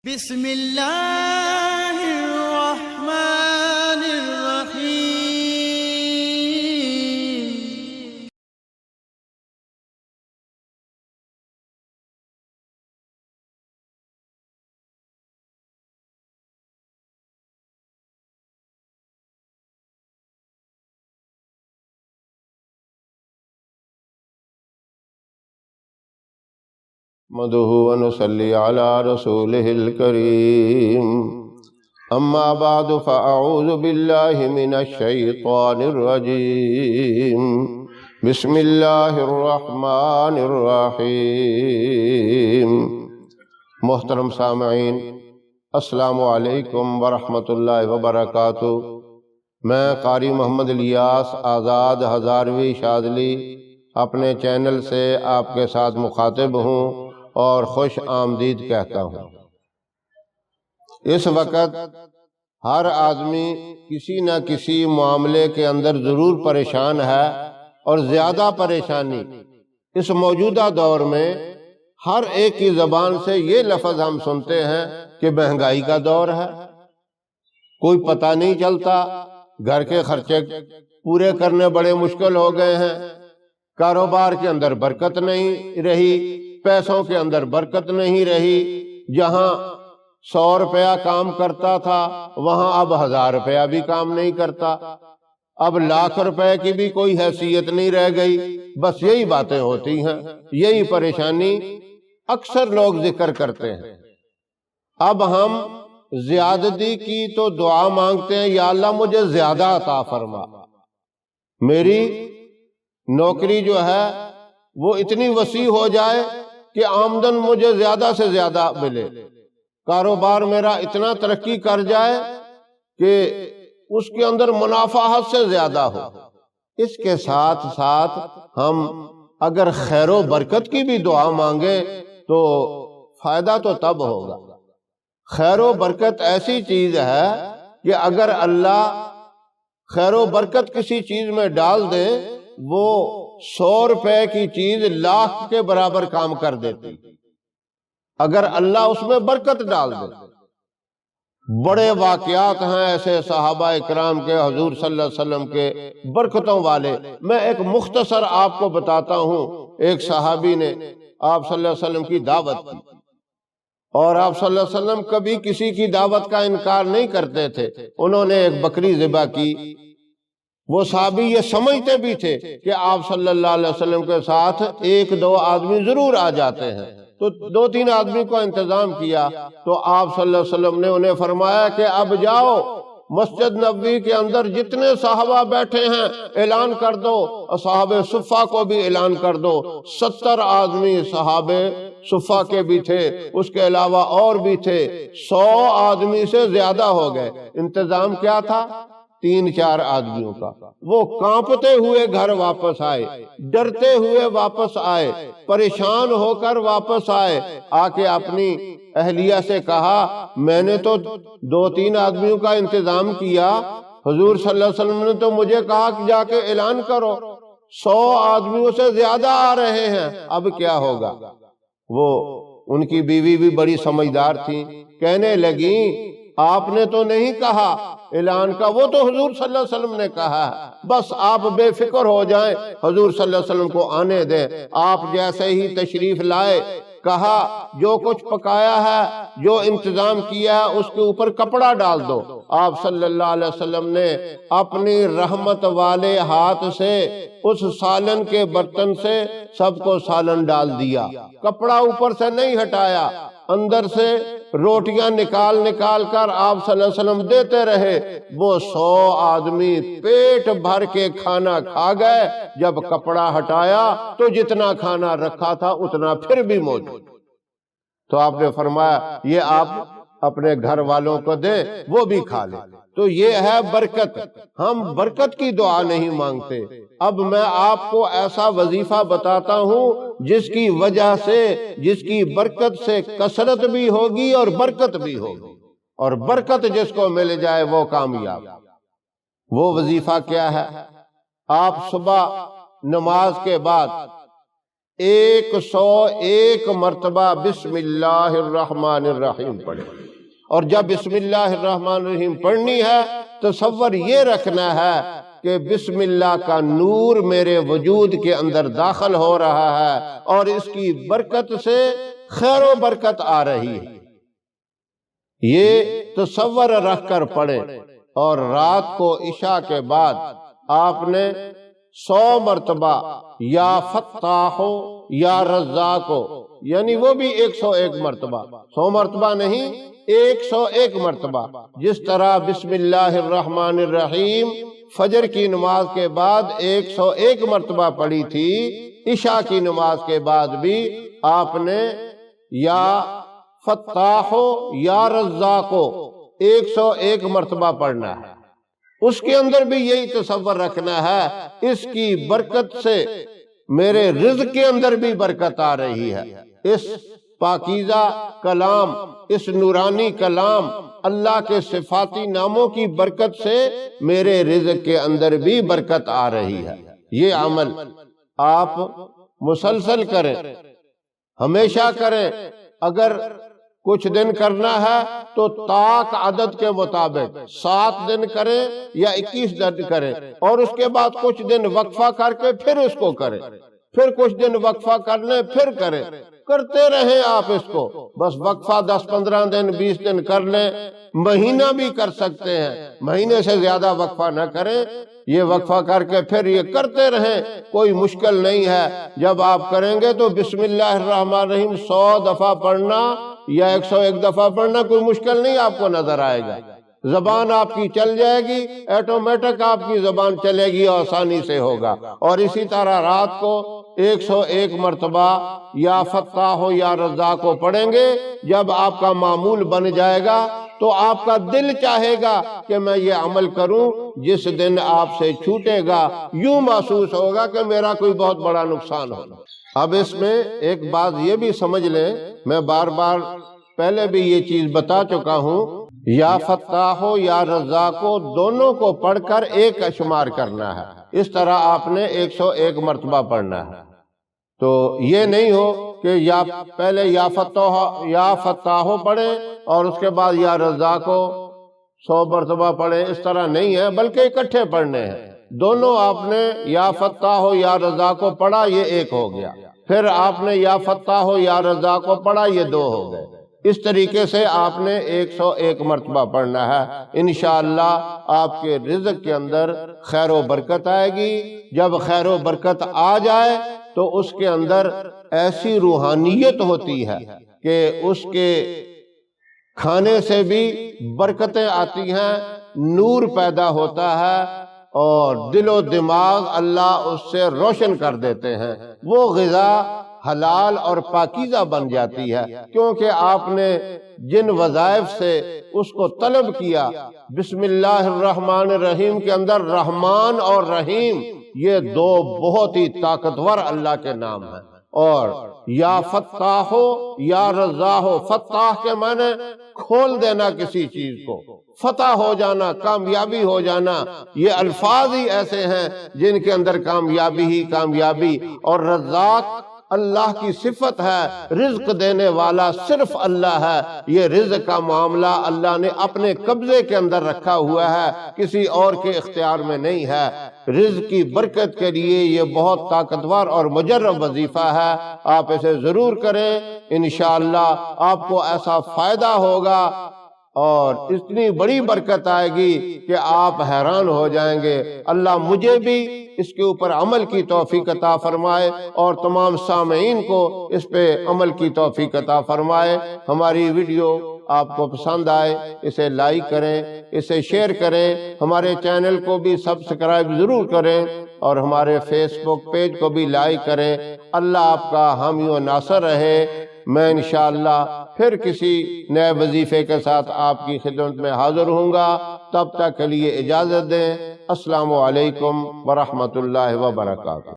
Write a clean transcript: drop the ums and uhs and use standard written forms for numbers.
بسم اللہ الرحمن الرحیم۔ نحمده ونصلي على رسوله الكريم أما بعد فأعوذ بالله من الشيطان الرجيم بسم الله الرحمن الرحيم۔ محترم سامعین، السلام علیکم ورحمۃ اللہ وبرکاتہ۔ میں قاری محمد الیاس آزاد ہزاروی شاذلی اپنے چینل سے آپ کے ساتھ مخاطب ہوں اور خوش آمدید کہتا ہوں۔ اس وقت ہر آدمی کسی نہ کسی معاملے کے اندر ضرور پریشان ہے، اور زیادہ پریشانی اس موجودہ دور میں ہر ایک کی زبان سے یہ لفظ ہم سنتے ہیں کہ مہنگائی کا دور ہے، کوئی پتہ نہیں چلتا، گھر کے خرچے پورے کرنے بڑے مشکل ہو گئے ہیں، کاروبار کے اندر برکت نہیں رہی، پیسوں کے اندر برکت نہیں رہی، جہاں 100 روپیہ کام کرتا تھا وہاں اب 1000 روپیہ بھی کام نہیں کرتا، اب لاکھ روپے کی بھی کوئی حیثیت نہیں رہ گئی۔ بس یہی باتیں ہوتی ہیں، یہی پریشانی اکثر لوگ ذکر کرتے ہیں۔ اب ہم زیادتی کی تو دعا مانگتے ہیں، یا اللہ مجھے زیادہ عطا فرما، میری نوکری جو ہے وہ اتنی وسیع ہو جائے کہ آمدن مجھے زیادہ سے زیادہ ملے، کاروبار میرا اتنا ترقی کر جائے کہ اس کے اندر منافع حد سے زیادہ ہو۔ اس کے ساتھ ساتھ ہم اگر خیر و برکت کی بھی دعا مانگے تو فائدہ تو تب ہوگا۔ خیر و برکت ایسی چیز ہے کہ اگر اللہ خیر و برکت کسی چیز میں ڈال دے، وہ 100 روپے کی چیز لاکھ کے برابر کام کر دیتی، اگر اللہ اس میں برکت ڈال دے۔ بڑے واقعات ہیں ایسے صحابہ اکرام کے، حضور صلی اللہ علیہ وسلم کے برکتوں والے۔ میں ایک مختصر آپ کو بتاتا ہوں۔ ایک صحابی نے آپ صلی اللہ علیہ وسلم کی دعوت کی، اور آپ صلی اللہ علیہ وسلم کبھی کسی کی دعوت کا انکار نہیں کرتے تھے۔ انہوں نے ایک بکری ذبح کی۔ وہ صحابی یہ سمجھتے بھی تھے کہ آپ صلی اللہ علیہ وسلم کے ساتھ 1-2 آدمی ضرور آ جاتے ہیں، تو 2-3 آدمی کو انتظام کیا۔ تو آپ صلی اللہ علیہ وسلم نے انہیں فرمایا کہ اب جاؤ، مسجد نبوی کے اندر جتنے صحابہ بیٹھے ہیں اعلان کر دو، اصحاب صفہ کو بھی اعلان کر دو۔ 70 آدمی صحاب صفہ کے بھی تھے، اس کے علاوہ اور بھی تھے، 100 آدمی سے زیادہ ہو گئے۔ انتظام کیا تھا؟ 3-4 آدمیوں کا۔ وہ کانپتے ہوئے گھر واپس آئے، ڈرتے ہوئے واپس آئے، پریشان ہو کر واپس آئے، آ کے اپنی اہلیہ سے کہا میں نے تو 2-3 آدمیوں کا انتظام کیا، حضور صلی اللہ علیہ وسلم نے تو مجھے کہا کہ جا کے اعلان کرو، 100 آدمیوں سے زیادہ آ رہے ہیں، اب کیا ہوگا؟ وہ ان کی بیوی بھی بڑی سمجھدار تھی، کہنے لگی آپ نے تو نہیں کہا اعلان کا، وہ تو حضور صلی اللہ علیہ وسلم نے کہا ہے، بس آپ بے فکر ہو جائیں، حضور صلی اللہ علیہ وسلم کو آنے دیں۔ آپ جیسے ہی تشریف لائے، کہا جو کچھ پکایا ہے، جو انتظام کیا ہے، اس کے اوپر کپڑا ڈال دو۔ آپ صلی اللہ علیہ وسلم نے اپنی رحمت والے ہاتھ سے اس سالن کے برتن سے سب کو سالن ڈال دیا، کپڑا اوپر سے نہیں ہٹایا، اندر سے روٹیاں نکال نکال کر آپ صلی اللہ علیہ وسلم دیتے رہے۔ وہ 100 آدمی پیٹ بھر کے کھانا کھا گئے۔ جب کپڑا ہٹایا تو جتنا کھانا رکھا تھا اتنا پھر بھی موجود۔ تو آپ نے فرمایا یہ آپ اپنے گھر والوں کو دیں، وہ بھی کھا لیں۔ تو یہ ہے برکت۔ ہم برکت کی دعا نہیں مانگتے۔ اب میں آپ کو ایسا وظیفہ بتاتا ہوں جس کی وجہ سے، جس کی برکت سے کثرت بھی ہوگی اور برکت بھی ہوگی، اور برکت جس کو مل جائے وہ کامیاب۔ وہ وظیفہ کیا ہے؟ آپ صبح نماز کے بعد 101 مرتبہ بسم اللہ الرحمن الرحیم پڑھے۔ اور جب بسم اللہ الرحمن الرحیم پڑھنی ہے، تصور یہ رکھنا ہے کہ بسم اللہ کا نور میرے وجود کے اندر داخل ہو رہا ہے اور اس کی برکت سے خیر و برکت آ رہی ہے۔ یہ تصور رکھ کر پڑھیں۔ اور رات کو عشاء کے بعد آپ نے 100 مرتبہ یا فتاح یا رزاق، یعنی وہ بھی 101 مرتبہ، 100 مرتبہ نہیں، 101 مرتبہ، جس طرح بسم اللہ الرحمن الرحیم فجر کی نماز کے بعد 101 مرتبہ پڑھی تھی، عشاء کی نماز کے بعد بھی آپ نے یا فتاح یا رزاق 101 مرتبہ پڑھنا ہے۔ اس کے اندر بھی یہی تصور رکھنا ہے، اس کی برکت سے میرے رزق کے اندر بھی برکت آ رہی ہے۔ اس پاکیزہ کلام، اس نورانی کلام، اللہ کے صفاتی ناموں کی برکت سے میرے رزق کے اندر بھی برکت آ رہی ہے۔ یہ عمل آپ مسلسل کریں، ہمیشہ کریں۔ اگر کچھ دن کرنا ہے تو طاق عدد کے مطابق 7 دن کریں یا 21 دن کریں، اور اس کے بعد کچھ دن وقفہ کر کے پھر اس کو کریں، پھر کچھ دن وقفہ کر لیں پھر کریں، کرتے رہیں آپ اس کو۔ بس وقفہ 10-15 دن 20 دن کر لیں، مہینہ بھی کر سکتے ہیں، مہینے سے زیادہ وقفہ نہ کریں، یہ وقفہ کر کے پھر یہ کرتے رہیں، کوئی مشکل نہیں ہے۔ جب آپ کریں گے تو بسم اللہ الرحمن الرحیم 100 دفعہ پڑھنا یا 101 دفعہ پڑھنا کوئی مشکل نہیں آپ کو نظر آئے گا۔ زبان آپ کی چل جائے گی، ایٹومیٹک آپ کی زبان چلے گی، آسانی سے ہوگا۔ اور اسی طرح رات کو 101 مرتبہ یا فتاح یا رزاق کو پڑھیں گے۔ جب آپ کا معمول بن جائے گا تو آپ کا دل چاہے گا کہ میں یہ عمل کروں، جس دن آپ سے چھوٹے گا یوں محسوس ہوگا کہ میرا کوئی بہت بڑا نقصان ہوگا۔ اب اس میں ایک بات یہ بھی سمجھ لیں، میں بار بار پہلے بھی یہ چیز بتا چکا ہوں، یا فتاح یا رزاق دونوں کو پڑھ کر ایک کا شمار کرنا ہے۔ اس طرح آپ نے 101 مرتبہ پڑھنا ہے۔ تو یہ نہیں ہو کہ یا پہلے یا فتاح پڑھیں اور اس کے بعد یا رزاق 100 مرتبہ پڑھیں، اس طرح نہیں ہے، بلکہ اکٹھے پڑھنے ہیں۔ دونوں آپ نے یا فتاح یا رزاق پڑھا، یہ ایک ہو گیا، پھر آپ نے یا فتاح یا رزاق پڑھا، یہ 2 ہو گئے۔ اس طریقے سے آپ نے 101 مرتبہ پڑھنا ہے۔ انشاءاللہ آپ کے رزق کے اندر خیر و برکت آئے گی۔ جب خیر و برکت آ جائے تو اس کے اندر ایسی روحانیت ہوتی ہے کہ اس کے کھانے سے بھی برکتیں آتی ہیں، نور پیدا ہوتا ہے، اور دل و دماغ اللہ اس سے روشن کر دیتے ہیں۔ وہ غذا حلال اور پاکیزہ بن جاتی ہے، کیونکہ آپ نے جن وظائف سے اس کو طلب کیا۔ بسم اللہ الرحمن الرحیم کے اندر رحمان اور رحیم، یہ 2 بہت ہی طاقتور اللہ کے نام ہیں۔ اور یا فتاح یا رزاق، فتاح کے معنی کھول دینا کسی چیز کو، فتح ہو جانا، کامیابی ہو جانا، یہ الفاظ ہی ایسے ہیں جن کے اندر کامیابی ہی کامیابی۔ اور رزاق اللہ کی صفت ہے، رزق دینے والا صرف اللہ ہے۔ یہ رزق کا معاملہ اللہ نے اپنے قبضے کے اندر رکھا ہوا ہے، کسی اور کے اختیار میں نہیں ہے۔ رزق کی برکت کے لیے یہ بہت طاقتور اور مجرب وظیفہ ہے، آپ اسے ضرور کریں، انشاءاللہ آپ کو ایسا فائدہ ہوگا اور اتنی بڑی برکت آئے گی کہ آپ حیران ہو جائیں گے۔ اللہ مجھے بھی اس کے اوپر عمل کی توفیق عطا فرمائے اور تمام سامعین کو اس پہ عمل کی توفیق عطا فرمائے۔ ہماری ویڈیو آپ کو پسند آئے اسے لائک کریں، اسے شیئر کریں، ہمارے چینل کو بھی سبسکرائب ضرور کریں اور ہمارے فیس بک پیج کو بھی لائک کریں۔ اللہ آپ کا حامی و ناصر رہے۔ میں انشاءاللہ پھر کسی نئے وظیفے کے ساتھ آپ کی خدمت میں حاضر ہوں گا، تب تک کے لیے اجازت دیں۔ السلام علیکم ورحمۃ اللہ وبرکاتہ۔